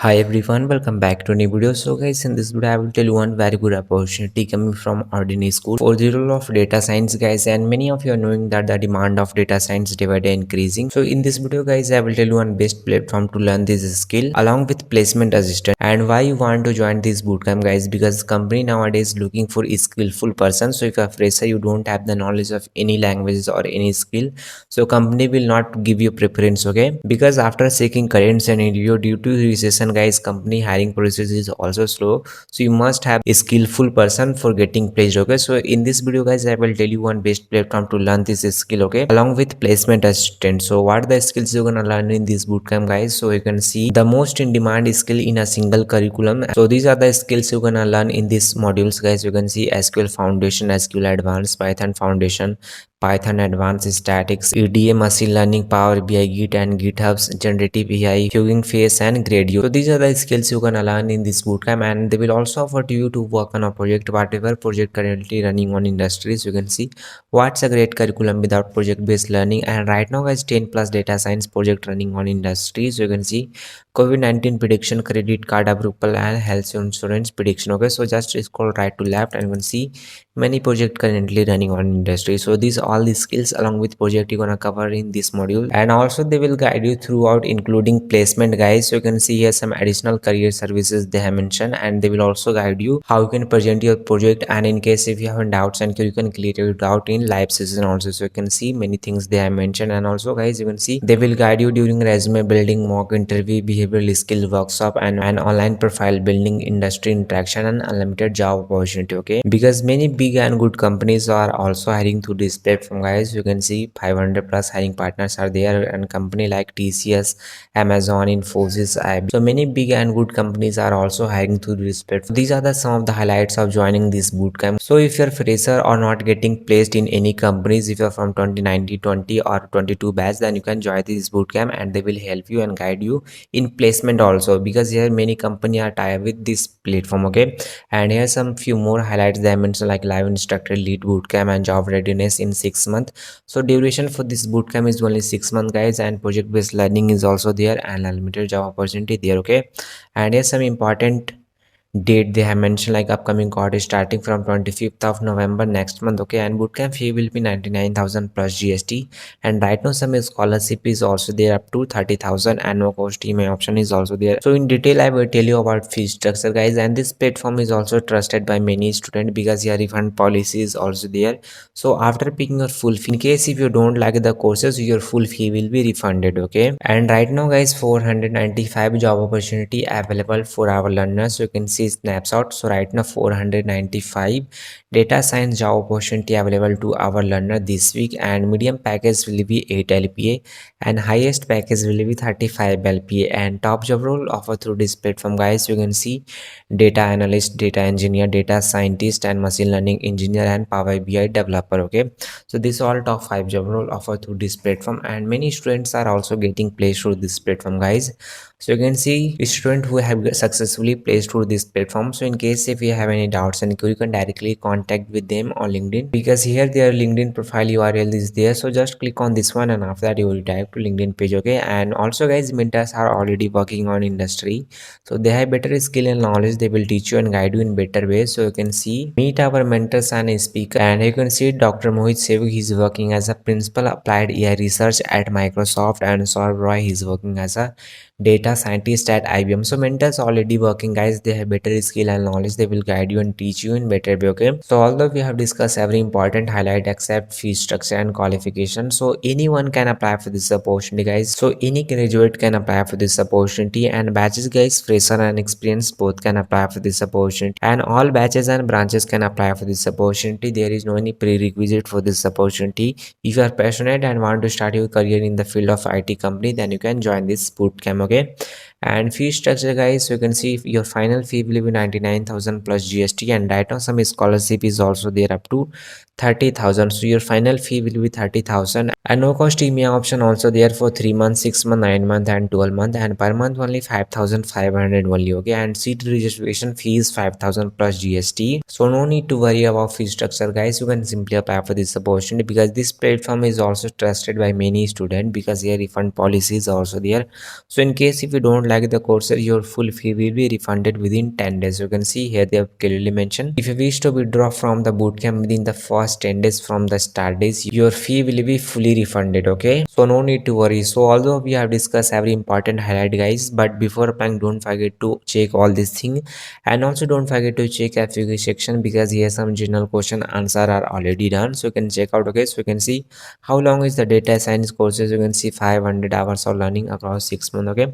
Hi everyone, welcome back to a new video. So guys, in this video I will tell you one very good opportunity coming from Ordinary School for the role of data science guys, and many of you are knowing that the demand of data science day by day increasing. So in this video guys, I will tell you one best platform to learn this skill along with placement assistant and why you want to join this bootcamp guys, because company nowadays looking for a skillful person. So if you are fresher, you don't have the knowledge of any languages or any skill, so company will not give you preference, okay? Because after checking current scenario due to recession guys, company hiring process is also slow, so you must have a skillful person for getting placed, okay? So in this video guys, I will tell you one best platform to learn this skill, okay, along with placement assistant. So what are the skills you're gonna learn in this bootcamp guys? So you can see the most in demand skill in a single curriculum. So these are the skills you're gonna learn in these modules guys. You can see SQL foundation, SQL advanced, Python foundation, Python advanced statics, EDA, machine learning, Power BI, Git and GitHub's generative AI, Hugging Face and Gradio. So these are the skills you're gonna learn in this bootcamp, and they will also offer to you to work on a project, whatever project currently running on industries. You can see what's a great curriculum without project based learning. And right now guys, 10 plus data science project running on industries. You can see COVID-19 prediction, credit card approval and health insurance prediction, okay? So just scroll right to left and you can see many projects currently running on industry. So these all the skills along with project you're gonna cover in this module, and also they will guide you throughout including placement guys. So you can see here some additional career services they have mentioned, and they will also guide you how you can present your project, and in case if you have any doubts and you can clear your doubt in live session also. So you can see many things they have mentioned, and also guys, you can see they will guide you during resume building, mock interview, behavioral skill workshop and online profile building, industry interaction and unlimited job opportunity, okay? Because many big and good companies are also hiring through this platform guys. You can see 500 plus hiring partners are there, and company like TCS, Amazon, Infosys, IBM. So many big and good companies are also hiring through this platform. These are the some of the highlights of joining this bootcamp. So if you're fresher or not getting placed in any companies, if you're from 2019, 20 or 22 batch, then you can join this bootcamp and they will help you and guide you in placement also, because here many company are tied with this platform, okay? And here's some few more highlights they mentioned, like live instructor, lead bootcamp and job readiness in 6 months. So duration for this bootcamp is only 6 months guys, and project based learning is also there and unlimited job opportunity there, okay? And here's some important date they have mentioned, like upcoming cohort is starting from 25th of November next month, okay? And bootcamp fee will be 99,000 plus GST, and right now some scholarship is also there up to 30,000, and no cost EMI option is also there. So in detail I will tell you about fee structure guys, and this platform is also trusted by many students because your refund policy is also there. So after picking your full fee, in case if you don't like the courses, your full fee will be refunded, okay? And right now guys, 495 job opportunity available for our learners. So you can see snapshot. So right now 495 data science job opportunity available to our learner this week, and medium package will be 8 LPA and highest package will be 35 LPA, and top job role offered through this platform guys. You can see data analyst, data engineer, data scientist and machine learning engineer and Power BI developer, okay? So these all top 5 job role offered through this platform, and many students are also getting placed through this platform guys. So you can see students who have successfully placed through this platform. So in case if you have any doubts and you can directly contact with them on LinkedIn, because here their LinkedIn profile URL is there. So just click on this one and after that you will type to LinkedIn page, okay? And also guys, mentors are already working on industry, so they have better skill and knowledge. They will teach you and guide you in better ways. So you can see meet our mentors and a speaker, and you can see Dr. Mohit Sevik, he's working as a principal applied AI research at Microsoft, and Saurabh Roy, he's working as a data scientist at IBM. So mentors already working guys, they have better skill and knowledge. They will guide you and teach you in better way, okay? So although we have discussed every important highlight except fee structure and qualification, so anyone can apply for this opportunity guys. So any graduate can apply for this opportunity, and batches guys, fresher and experienced both can apply for this opportunity, and all batches and branches can apply for this opportunity. There is no any prerequisite for this opportunity. If you are passionate and want to start your career in the field of IT company, then you can join this bootcamp, okay? And fee structure guys, so you can see your final fee will be 99,000 plus GST, and right now some scholarship is also there up to 30,000. So your final fee will be 30,000, and no cost EMI option also there for 3 months, 6 months, 9 months and 12 months, and per month only 5,500 only, okay? And seat registration fee is 5,000 plus GST. So no need to worry about fee structure guys. You can simply apply for this opportunity because this platform is also trusted by many students, because their refund policy is also there. So in case if you don't like the courses, your full fee will be refunded within 10 days. You can see here they have clearly mentioned, if you wish to withdraw from the bootcamp within the first 10 days from the start days, your fee will be fully refunded. Okay, so no need to worry. So although we have discussed every important highlight guys, but before applying, don't forget to check all these things, and also don't forget to check FAQ section, because here some general question answer are already done, so you can check out. Okay, so you can see how long is the data science courses. You can see 500 hours of learning across 6 months. Okay,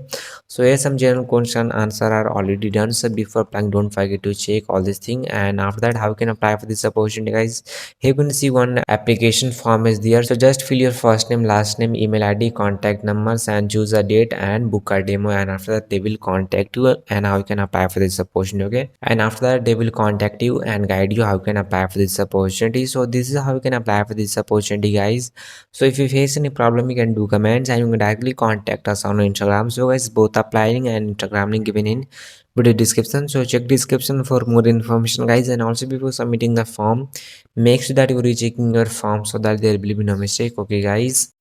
so here some general question answer are already done, so before applying don't forget to check all this thing. And after that, how you can apply for this opportunity guys, here you can see one application form is there. So just fill your first name, last name, email ID, contact numbers, and choose a date and book a demo, and after that they will contact you and how you can apply for this opportunity. Okay, and after that they will contact you and guide you how you can apply for this opportunity. So this is how you can apply for this opportunity guys. So if you face any problem, you can do comments and you can directly contact us on Instagram. So guys, both applying and Instagram link given in video description, so check description for more information guys. And also before submitting the form, make sure that you are rechecking your form so that there will be no mistake. Okay guys.